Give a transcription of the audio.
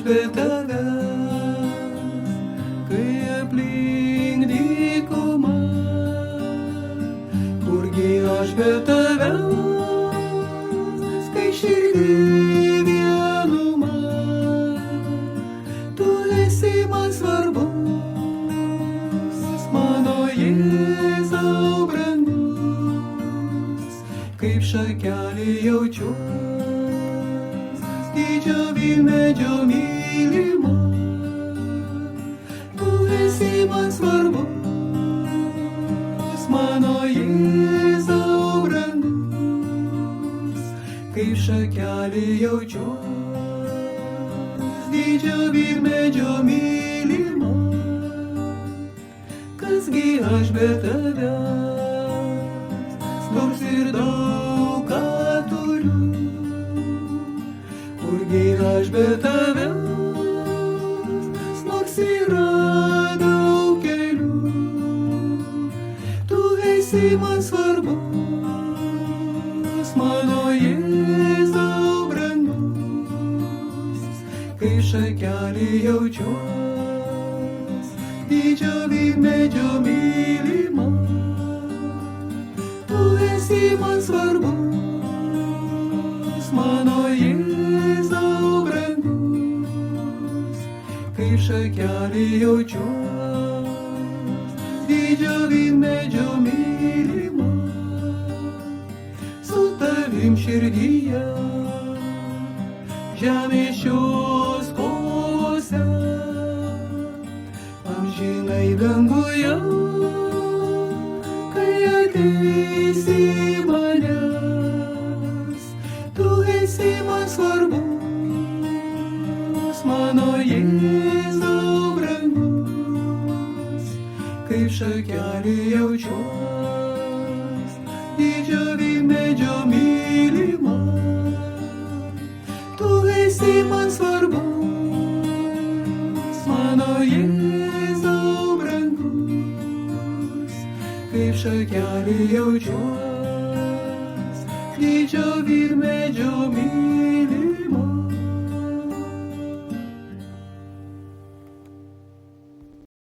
be tavęs, kai aplink dykuma, kurgi aš be tavęs, kai širdį vienuma, tu esi man svarbus, mano Jėzau brangus, kaip šakelį jaučiuos, didžio vynmedžio mylima, tu esi man svarbus, mano Jėzau brangus, kaip šakelį jaučiuos, didžio vynmedžio mylima, kasgi aš be tavęs, nors ir daug ką turiu, kurgi aš be tavęs, nors yra daug kelių, tu esi man svarbus, mano Jėzau brangus, kai šakelį jaučiuos, didžio vynmedžio mylima, tu esi man svarbus, mano Jėzau brangus, kai šakelį jaučiuos, didžio vynmedžio mylima, su tavim širdyje, žemės šios kovose, amžinai danguje, kai ateisi manęs, tu esi man svarbus, mano Jėzau brangus, kaip šakelį jaučiuos, didžio vynmedžio mylima, tu esi man svarbus, mano Jėzau brangus, kaip šakelį jaučiuos, didžio vynmedžio mylima.